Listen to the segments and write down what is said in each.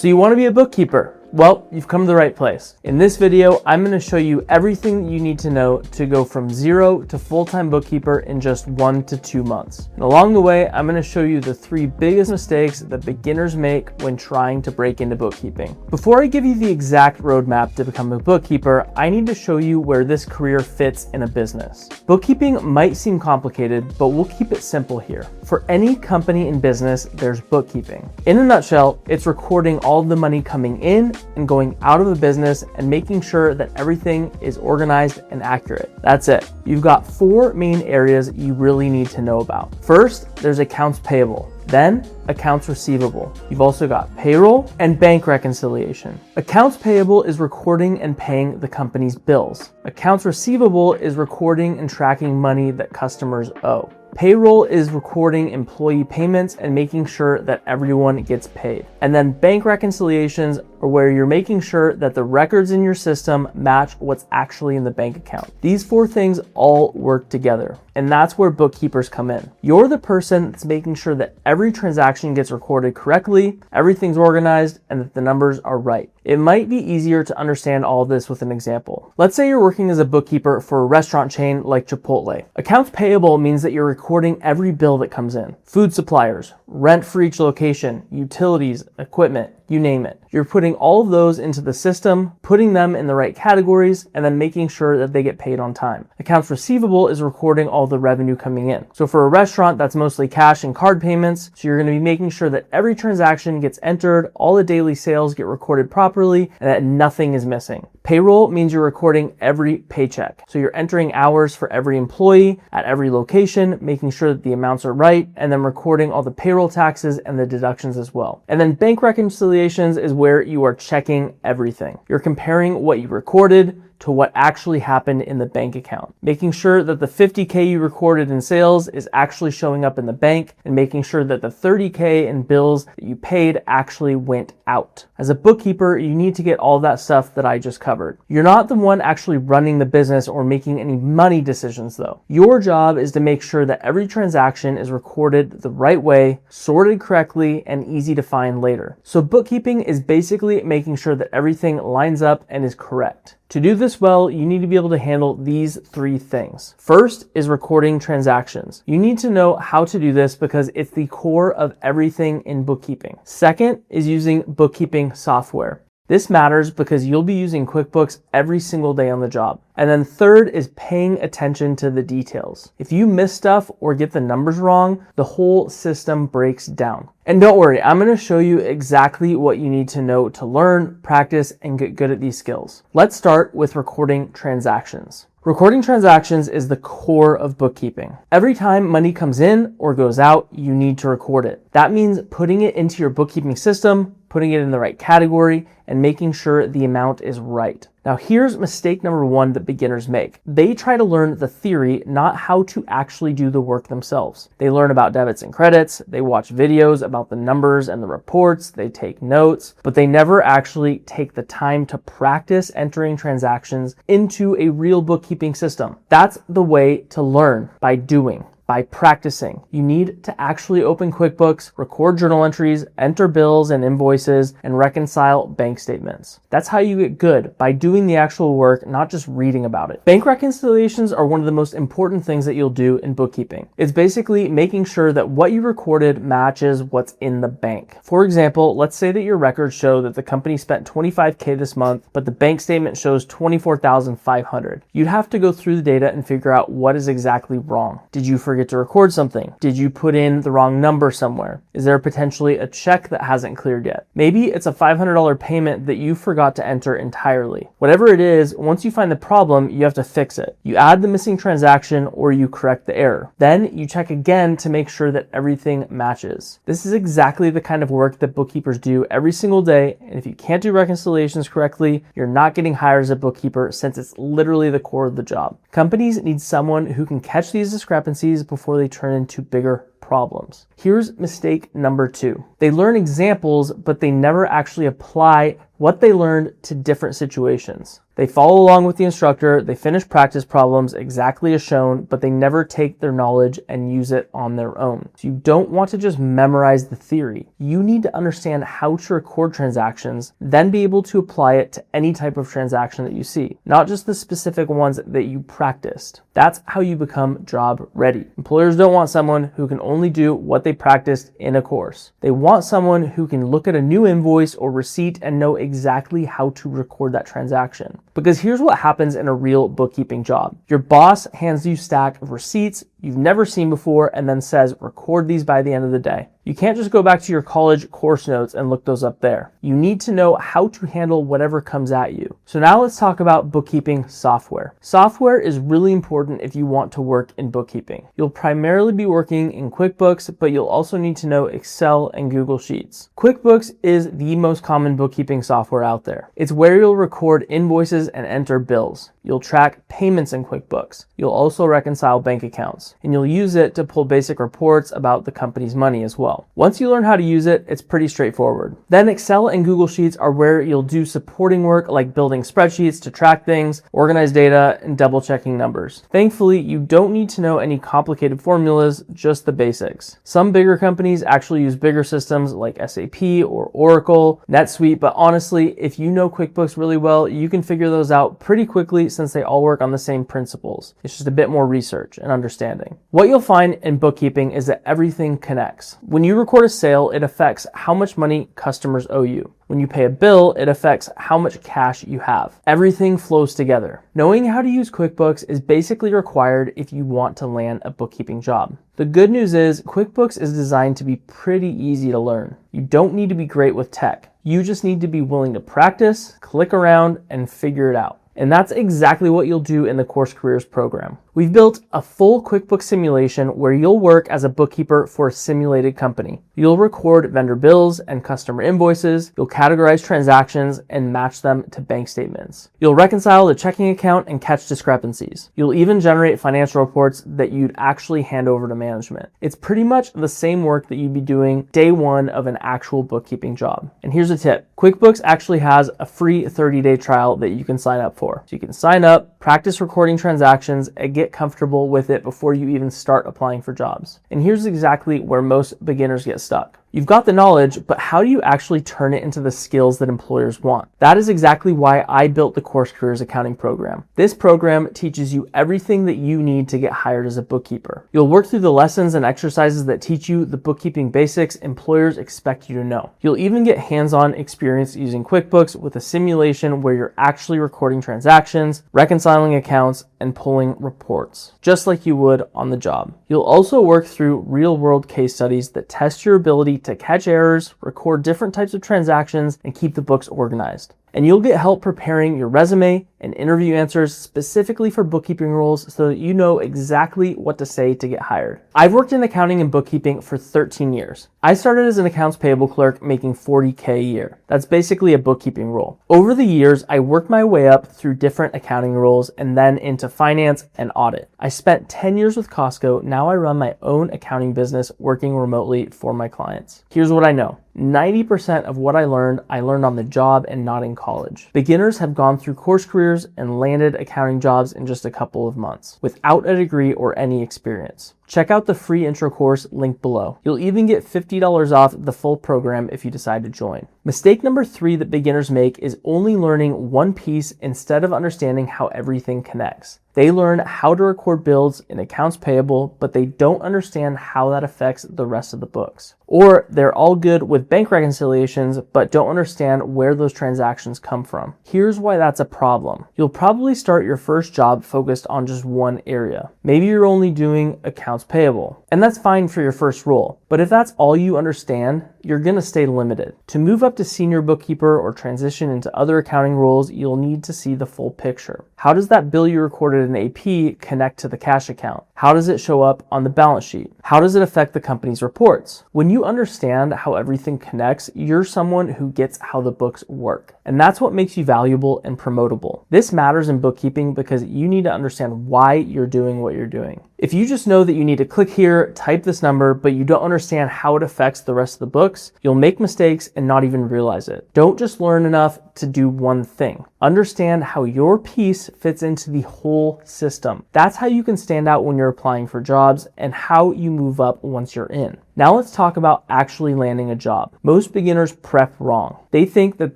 So you want to be a bookkeeper? Well, you've come to the right place. In this video, I'm going to show you everything that you need to know to go from zero to full-time bookkeeper in just 1 to 2 months. And along the way, I'm going to show you the 3 biggest mistakes that beginners make when trying to break into bookkeeping. Before I give you the exact roadmap to become a bookkeeper, I need to show you where this career fits in a business. Bookkeeping might seem complicated, but we'll keep it simple here. For any company in business, there's bookkeeping. In a nutshell, it's recording all of the money coming in and going out of the business and making sure that everything is organized and accurate. That's it. You've got 4 main areas you really need to know about. First, there's accounts payable. Then accounts receivable. You've also got payroll and bank reconciliation. Accounts payable is recording and paying the company's bills. Accounts receivable is recording and tracking money that customers owe. Payroll is recording employee payments and making sure that everyone gets paid. And then bank reconciliations are where you're making sure that the records in your system match what's actually in the bank account. These 4 things all work together, and that's where bookkeepers come in. You're the person that's making sure that every transaction gets recorded correctly, everything's organized, and that the numbers are right. It might be easier to understand all of this with an example. Let's say you're working as a bookkeeper for a restaurant chain like Chipotle. Accounts payable means that you're recording every bill that comes in. Food suppliers, rent for each location, utilities, equipment, you name it. You're putting all of those into the system, putting them in the right categories, and then making sure that they get paid on time. Accounts receivable is recording all the revenue coming in. So for a restaurant, that's mostly cash and card payments. So you're going to be making sure that every transaction gets entered, all the daily sales get recorded properly, and that nothing is missing. Payroll means you're recording every paycheck. So you're entering hours for every employee at every location, making sure that the amounts are right, and then recording all the payroll taxes and the deductions as well. And then bank reconciliations is where you are checking everything. You're comparing what you recorded to what actually happened in the bank account, making sure that the $50K you recorded in sales is actually showing up in the bank, and making sure that the $30K in bills that you paid actually went out. As a bookkeeper, you need to get all that stuff that I just covered. You're not the one actually running the business or making any money decisions though. Your job is to make sure that every transaction is recorded the right way, sorted correctly, and easy to find later. So bookkeeping is basically making sure that everything lines up and is correct. To do this well, you need to be able to handle these 3 things. First is recording transactions. You need to know how to do this because it's the core of everything in bookkeeping. Second is using bookkeeping software. This matters because you'll be using QuickBooks every single day on the job. And then third is paying attention to the details. If you miss stuff or get the numbers wrong, the whole system breaks down. And don't worry, I'm going to show you exactly what you need to know to learn, practice, and get good at these skills. Let's start with recording transactions. Recording transactions is the core of bookkeeping. Every time money comes in or goes out, you need to record it. That means putting it into your bookkeeping system, putting it in the right category, and making sure the amount is right. Now here's mistake number 1 that beginners make. They try to learn the theory, not how to actually do the work themselves. They learn about debits and credits, they watch videos about the numbers and the reports, they take notes, but they never actually take the time to practice entering transactions into a real bookkeeping system. That's the way to learn, by doing. By practicing. You need to actually open QuickBooks, record journal entries, enter bills and invoices, and reconcile bank statements. That's how you get good, by doing the actual work, not just reading about it. Bank reconciliations are one of the most important things that you'll do in bookkeeping. It's basically making sure that what you recorded matches what's in the bank. For example, let's say that your records show that the company spent $25K this month, but the bank statement shows $24,500. You'd have to go through the data and figure out what is exactly wrong. Did you forget to record something? Did you put in the wrong number somewhere? Is there potentially a check that hasn't cleared yet? Maybe it's a $500 payment that you forgot to enter entirely. Whatever it is, once you find the problem, you have to fix it. You add the missing transaction or you correct the error. Then you check again to make sure that everything matches. This is exactly the kind of work that bookkeepers do every single day, and if you can't do reconciliations correctly, you're not getting hired as a bookkeeper, since it's literally the core of the job. Companies need someone who can catch these discrepancies before they turn into bigger problems. Here's mistake number 2. They learn examples, but they never actually apply what they learned to different situations. They follow along with the instructor, they finish practice problems exactly as shown, but they never take their knowledge and use it on their own. So you don't want to just memorize the theory. You need to understand how to record transactions, then be able to apply it to any type of transaction that you see, not just the specific ones that you practiced. That's how you become job ready. Employers don't want someone who can only do what they practiced in a course. They want someone who can look at a new invoice or receipt and know exactly how to record that transaction. Because here's what happens in a real bookkeeping job. Your boss hands you a stack of receipts you've never seen before and then says, record these by the end of the day. You can't just go back to your college course notes and look those up there. You need to know how to handle whatever comes at you. So now let's talk about bookkeeping software. Software is really important if you want to work in bookkeeping. You'll primarily be working in QuickBooks, but you'll also need to know Excel and Google Sheets. QuickBooks is the most common bookkeeping software out there. It's where you'll record invoices and enter bills. You'll track payments in QuickBooks. You'll also reconcile bank accounts, and you'll use it to pull basic reports about the company's money as well. Once you learn how to use it, it's pretty straightforward. Then Excel and Google Sheets are where you'll do supporting work like building spreadsheets to track things, organize data, and double checking numbers. Thankfully, you don't need to know any complicated formulas, just the basics. Some bigger companies actually use bigger systems like SAP or Oracle, NetSuite, but honestly, if you know QuickBooks really well, you can figure those out pretty quickly since they all work on the same principles. It's just a bit more research and understanding. What you'll find in bookkeeping is that everything connects. When you record a sale, it affects how much money customers owe you. When you pay a bill, it affects how much cash you have. Everything flows together. Knowing how to use QuickBooks is basically required if you want to land a bookkeeping job. The good news is QuickBooks is designed to be pretty easy to learn. You don't need to be great with tech. You just need to be willing to practice, click around, and figure it out. And that's exactly what you'll do in the Course Careers program. We've built a full QuickBooks simulation where you'll work as a bookkeeper for a simulated company. You'll record vendor bills and customer invoices. You'll categorize transactions and match them to bank statements. You'll reconcile the checking account and catch discrepancies. You'll even generate financial reports that you'd actually hand over to management. It's pretty much the same work that you'd be doing day one of an actual bookkeeping job. And here's a tip. QuickBooks actually has a free 30-day trial that you can sign up for. So you can sign up, practice recording transactions, and get comfortable with it before you even start applying for jobs. And here's exactly where most beginners get stuck. You've got the knowledge, but how do you actually turn it into the skills that employers want? That is exactly why I built the Course Careers Accounting program. This program teaches you everything that you need to get hired as a bookkeeper. You'll work through the lessons and exercises that teach you the bookkeeping basics employers expect you to know. You'll even get hands-on experience using QuickBooks with a simulation where you're actually recording transactions, reconciling accounts, and pulling reports, just like you would on the job. You'll also work through real-world case studies that test your ability to catch errors, record different types of transactions, and keep the books organized. And you'll get help preparing your resume and interview answers specifically for bookkeeping roles so that you know exactly what to say to get hired. I've worked in accounting and bookkeeping for 13 years. I started as an accounts payable clerk making $40K a year. That's basically a bookkeeping role. Over the years, I worked my way up through different accounting roles and then into finance and audit. I spent 10 years with Costco. Now I run my own accounting business working remotely for my clients. Here's what I know. 90% of what I learned on the job and not in college. Beginners have gone through Course Careers and landed accounting jobs in just a couple of months without a degree or any experience. Check out the free intro course linked below. You'll even get $50 off the full program if you decide to join. Mistake number 3 that beginners make is only learning one piece instead of understanding how everything connects. They learn how to record bills in accounts payable, but they don't understand how that affects the rest of the books. Or they're all good with bank reconciliations, but don't understand where those transactions come from. Here's why that's a problem. You'll probably start your first job focused on just one area. Maybe you're only doing accounts payable, and that's fine for your first role. But if that's all you understand, you're going to stay limited. To move up to senior bookkeeper or transition into other accounting roles, you'll need to see the full picture. How does that bill you recorded in AP connect to the cash account? How does it show up on the balance sheet? How does it affect the company's reports? When you understand how everything connects, you're someone who gets how the books work. And that's what makes you valuable and promotable. This matters in bookkeeping because you need to understand why you're doing what you're doing. If you just know that you need to click here, type this number, but you don't understand how it affects the rest of the books, you'll make mistakes and not even realize it. Don't just learn enough to do one thing. Understand how your piece fits into the whole system. That's how you can stand out when you're applying for jobs and how you move up once you're in. Now let's talk about actually landing a job. Most beginners prep wrong. They think that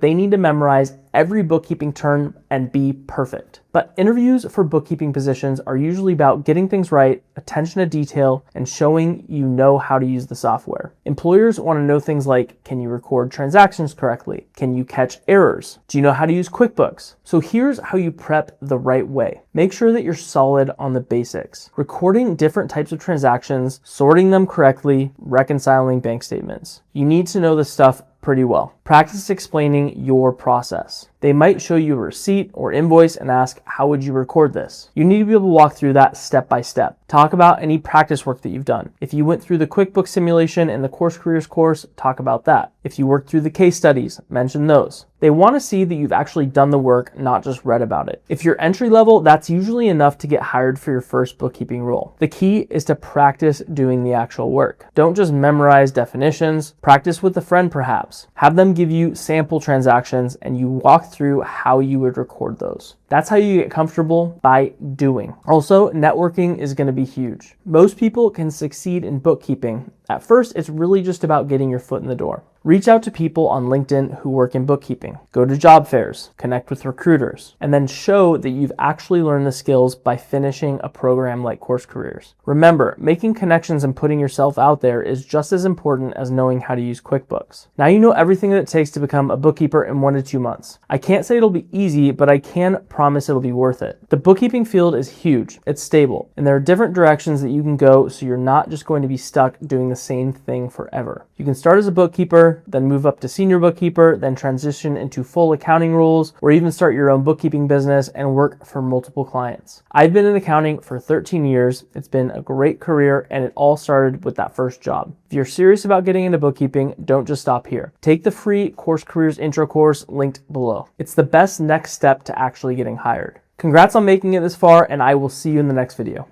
they need to memorize every bookkeeping term and be perfect. But interviews for bookkeeping positions are usually about getting things right, attention to detail, and showing you know how to use the software. Employers want to know things like, can you record transactions correctly? Can you catch errors? Do you know how to use QuickBooks? So here's how you prep the right way. Make sure that you're solid on the basics. Recording different types of transactions, sorting them correctly, reconciling bank statements. You need to know this stuff pretty well. Practice explaining your process. They might show you a receipt or invoice and ask, how would you record this? You need to be able to walk through that step by step. Talk about any practice work that you've done. If you went through the QuickBooks simulation in the Course Careers course, talk about that. If you worked through the case studies, mention those. They want to see that you've actually done the work, not just read about it. If you're entry level, that's usually enough to get hired for your first bookkeeping role. The key is to practice doing the actual work. Don't just memorize definitions. Practice with a friend perhaps. Have them give you sample transactions and you walk through how you would record those. That's how you get comfortable, by doing. Also, networking is going to be huge. Most people can succeed in bookkeeping. At first, it's really just about getting your foot in the door. Reach out to people on LinkedIn who work in bookkeeping. Go to job fairs, connect with recruiters, and then show that you've actually learned the skills by finishing a program like Course Careers. Remember, making connections and putting yourself out there is just as important as knowing how to use QuickBooks. Now you know everything that it takes to become a bookkeeper in 1 to 2 months. I can't say it'll be easy, but I can promise it'll be worth it. The bookkeeping field is huge, it's stable, and there are different directions that you can go so you're not just going to be stuck doing the same thing forever. You can start as a bookkeeper, then move up to senior bookkeeper, then transition into full accounting roles, or even start your own bookkeeping business and work for multiple clients. I've been in accounting for 13 years. It's been a great career, and it all started with that first job. If you're serious about getting into bookkeeping, don't just stop here. Take the free Course Careers intro course linked below. It's the best next step to actually getting hired. Congrats on making it this far, and I will see you in the next video.